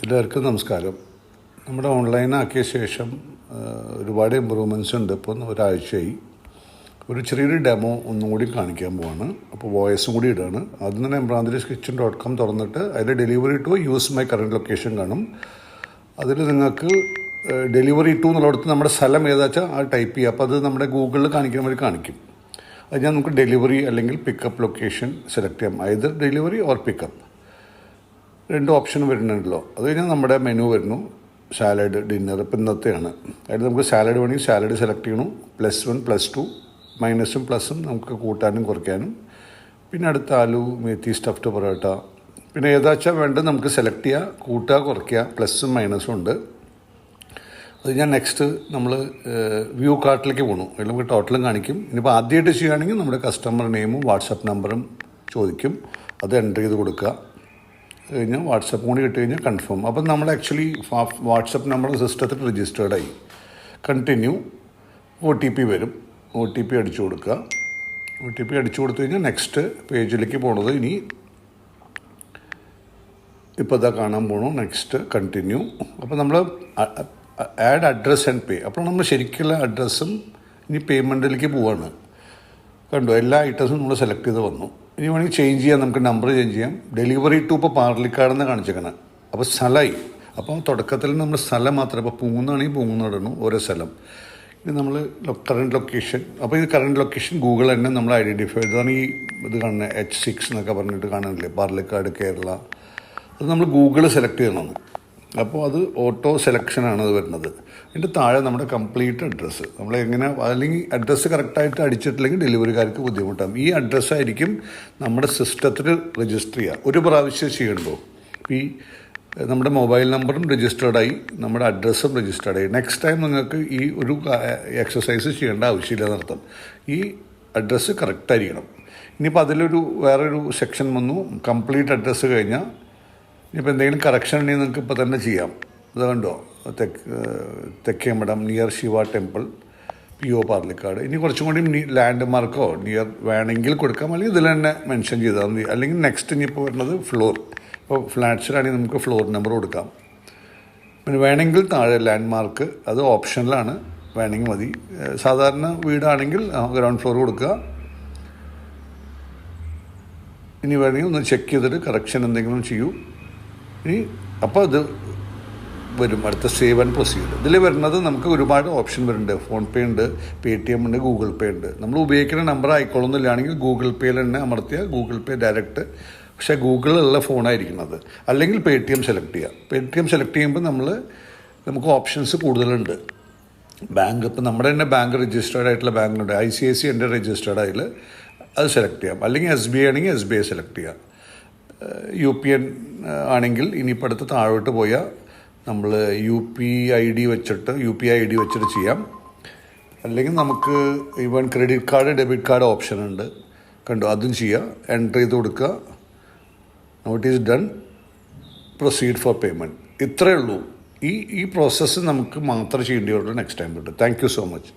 എല്ലാവർക്കും നമസ്കാരം. നമ്മുടെ ഓൺലൈനാക്കിയ ശേഷം ഒരുപാട് ഇമ്പ്രൂവ്മെൻറ്റ്സ് ഉണ്ട്. ഇപ്പോൾ ഒരാഴ്ചയായി ഒരു ചെറിയൊരു ഡെമോ ഒന്നും കൂടി കാണിക്കാൻ പോവാണ്. അപ്പോൾ വോയിസും കൂടി ഇടുകയാണ്. ആദ്യം തന്നെ embrathiriskitchen.com തുറന്നിട്ട് അതിൽ delivery to use my current location കാണും. അതിൽ നിങ്ങൾക്ക് ഡെലിവറി ടു എന്നുള്ളടത്ത് നമ്മുടെ സ്ഥലം ഏതാ വെച്ചാൽ അത് ടൈപ്പ് ചെയ്യുക. അപ്പോൾ അത് നമ്മുടെ ഗൂഗിളിൽ കാണിക്കുന്ന വഴി കാണിക്കും. അത് ഞാൻ നമുക്ക് ഡെലിവറി അല്ലെങ്കിൽ പിക്കപ്പ് ലൊക്കേഷൻ സെലക്ട് ചെയ്യാം. ഐദർ ഡെലിവറി ഓർ പിക്കപ്പ്, രണ്ട് ഓപ്ഷൻ വരുന്നുണ്ടല്ലോ. അത് കഴിഞ്ഞാൽ നമ്മുടെ മെനു വരുന്നു, സാലഡ്, ഡിന്നർ. ഇപ്പം ഇന്നത്തെയാണ്. അതിൽ നമുക്ക് സാലഡ് വേണമെങ്കിൽ സാലഡ് സെലക്ട് ചെയ്യണം. +1 +2 മൈനസും പ്ലസും നമുക്ക് കൂട്ടാനും കുറയ്ക്കാനും. പിന്നെ അടുത്ത ആലു മേത്തി സ്റ്റഫ്ഡ് പൊറോട്ട. പിന്നെ ഏതാച്ചാൽ വേണ്ടത് നമുക്ക് സെലക്ട് ചെയ്യുക, കൂട്ടുക, കുറയ്ക്കുക. പ്ലസും മൈനസും ഉണ്ട്. അത് ഞാൻ നെക്സ്റ്റ് നമ്മൾ വ്യൂ കാർട്ടിലേക്ക് പോകണം. അതിൽ നമുക്ക് ടോട്ടലും കാണിക്കും. ഇനിയിപ്പോൾ ആദ്യമായിട്ട് ചെയ്യുകയാണെങ്കിൽ നമ്മുടെ കസ്റ്റമർ നെയിമും വാട്സപ്പ് നമ്പറും ചോദിക്കും. അത് എൻ്റർ ചെയ്ത് കൊടുക്കുക. കഴിഞ്ഞാൽ വാട്സപ്പ് കൂടി കിട്ടി കഴിഞ്ഞാൽ കൺഫേം. അപ്പം നമ്മൾ ആക്ച്വലി വാട്സപ്പ് നമ്പർ സിസ്റ്റത്തിൽ രജിസ്റ്റേർഡായി. കണ്ടിന്യൂ. OTP വരും. OTP അടിച്ചു കൊടുക്കുക. OTP അടിച്ചു കൊടുത്തു കഴിഞ്ഞാൽ നെക്സ്റ്റ് പേജിലേക്ക് പോണത് ഇനി ഇപ്പോൾ ഇതാ കാണാൻ പോകണു. Next continue. അപ്പോൾ നമ്മൾ ആഡ് അഡ്രസ് ആൻഡ് പേ. അപ്പോൾ നമ്മൾ ശരിക്കുള്ള അഡ്രസ്സും ഇനി പേയ്മെൻറ്റിലേക്ക് പോവാണ്. കണ്ടോ, എല്ലാ ഐറ്റംസും നമ്മൾ സെലക്ട് ചെയ്ത് വന്നു. ഇനി വേണമെങ്കിൽ ചേഞ്ച് ചെയ്യാം, നമുക്ക് നമ്പർ ചേഞ്ച് ചെയ്യാം. ഡെലിവറി ടു ഇപ്പോൾ പാർലിക്കാടെന്ന് കാണിച്ചേക്കണം. അപ്പോൾ സ്ഥലമായി. അപ്പോൾ തുടക്കത്തിൽ നമ്മൾ സ്ഥലം മാത്രമേ, ഇപ്പോൾ പൂങ്ങുന്നാണെങ്കിൽ പൂങ്ങുന്നിടണം ഓരോ സ്ഥലം. ഇനി നമ്മൾ കറണ്ട് ലൊക്കേഷൻ. അപ്പോൾ ഇത് കറണ്ട് ലൊക്കേഷൻ ഗൂഗിൾ തന്നെ നമ്മൾ ഐഡൻറ്റിഫൈ ചെയ്തതാണ്. ഈ ഇത് കാണുന്നത് H6 എന്നൊക്കെ പറഞ്ഞിട്ട് കാണുന്നില്ലേ, പാർലിക്കാട് കേരള. അത് നമ്മൾ ഗൂഗിൾ സെലക്ട് ചെയ്യണം. അപ്പോൾ അത് ഓട്ടോ സെലക്ഷനാണ് അത് വരുന്നത്. അതിൻ്റെ താഴെ നമ്മുടെ കംപ്ലീറ്റ് അഡ്രസ്സ് നമ്മൾ എങ്ങനെ, അല്ലെങ്കിൽ അഡ്രസ്സ് കറക്റ്റായിട്ട് അടിച്ചിട്ടില്ലെങ്കിൽ ഡെലിവറിക്കാർക്ക് ബുദ്ധിമുട്ടാകും. ഈ അഡ്രസ്സായിരിക്കും നമ്മുടെ സിസ്റ്റത്തിൽ രജിസ്റ്റർ ചെയ്യുക. ഒരു പ്രാവശ്യം ചെയ്യണ്ടോ. ഈ നമ്മുടെ മൊബൈൽ നമ്പറും രജിസ്റ്റേർഡായി, നമ്മുടെ അഡ്രസ്സും രജിസ്റ്റേർഡായി. നെക്സ്റ്റ് ടൈം നിങ്ങൾക്ക് ഈ ഒരു എക്സസൈസ് ചെയ്യേണ്ട ആവശ്യമില്ല എന്നർത്ഥം. ഈ അഡ്രസ്സ് കറക്റ്റായിരിക്കണം. ഇനിയിപ്പോൾ അതിലൊരു വേറൊരു സെക്ഷൻ വന്നു, കംപ്ലീറ്റ് അഡ്രസ്സ് കഴിഞ്ഞാൽ ഇനിയിപ്പോൾ എന്തെങ്കിലും കറക്ഷൻ ഉണ്ടെങ്കിൽ നിങ്ങൾക്ക് ഇപ്പോൾ തന്നെ ചെയ്യാം. ഇത് കണ്ടോ, Thekkemadom near Shiva temple, PO Parlikkad. ഇനി കുറച്ചും കൂടി ലാൻഡ് മാർക്കോ നിയർ വേണമെങ്കിൽ കൊടുക്കാം, അല്ലെങ്കിൽ ഇതിൽ തന്നെ മെൻഷൻ ചെയ്താൽ മതി. അല്ലെങ്കിൽ നെക്സ്റ്റ് ഇനിയിപ്പോൾ വരുന്നത് ഫ്ലോർ. ഇപ്പോൾ ഫ്ലാറ്റ്സിലാണെങ്കിൽ നമുക്ക് ഫ്ലോർ നമ്പർ കൊടുക്കാം. പിന്നെ വേണമെങ്കിൽ താഴെ ലാൻഡ് മാർക്ക്, അത് ഓപ്ഷനിലാണ്, വേണമെങ്കിൽ മതി. സാധാരണ വീടാണെങ്കിൽ ഗ്രൗണ്ട് ഫ്ലോർ കൊടുക്കുക. ഇനി വേണമെങ്കിൽ ഒന്ന് ചെക്ക് ചെയ്തിട്ട് കറക്ഷൻ എന്തെങ്കിലും ചെയ്യൂ. ഇനി അപ്പോൾ ഇത് വരും അടുത്ത സേവ് ആൻഡ് പ്രൊസീഡ്. ഇതിൽ വരുന്നത് നമുക്ക് ഒരുപാട് ഓപ്ഷൻ വരുന്നുണ്ട്. FonePe ഉണ്ട്, Paytm ഉണ്ട്, ഗൂഗിൾ പേ ഉണ്ട്. നമ്മൾ ഉപയോഗിക്കുന്ന നമ്പർ ആയിക്കോളുന്നില്ലാണെങ്കിൽ ഗൂഗിൾ പേയിൽ തന്നെ അമർത്തിയാൽ ഗൂഗിൾ പേ ഡയറക്റ്റ്. പക്ഷേ ഗൂഗിളിലുള്ള ഫോണായിരിക്കുന്നത്. അല്ലെങ്കിൽ Paytm സെലക്ട് ചെയ്യുക. Paytm സെലക്ട് ചെയ്യുമ്പോൾ നമുക്ക് ഓപ്ഷൻസ് കൂടുതലുണ്ട്. ബാങ്ക്, ഇപ്പോൾ നമ്മുടെ തന്നെ ബാങ്ക് രജിസ്റ്റേർഡ് ആയിട്ടുള്ള ബാങ്കുണ്ട്. ICICI എൻ്റെ രജിസ്റ്റേർഡ് ആയാൽ അത് സെലക്ട് ചെയ്യാം. അല്ലെങ്കിൽ SBI ആണെങ്കിൽ SBI സെലക്ട് ചെയ്യാം. UPN ആണെങ്കിൽ ഇനിയിപ്പോൾ അടുത്ത് താഴോട്ട് പോയാൽ നമ്മൾ UPI ID വെച്ചിട്ട് ചെയ്യാം. അല്ലെങ്കിൽ നമുക്ക് even credit card, debit card option ഉണ്ട്. കണ്ടോ, അതും ചെയ്യാം. എൻ്റർ ചെയ്ത് കൊടുക്കുക. Now it is done. Proceed for payment. ഇത്രയേ ഉള്ളൂ. ഈ പ്രോസസ്സ് നമുക്ക് മാത്രമേ ചെയ്യേണ്ടിയുള്ളൂ. നെക്സ്റ്റ് ടൈം തൊട്ട്. Thank you so much.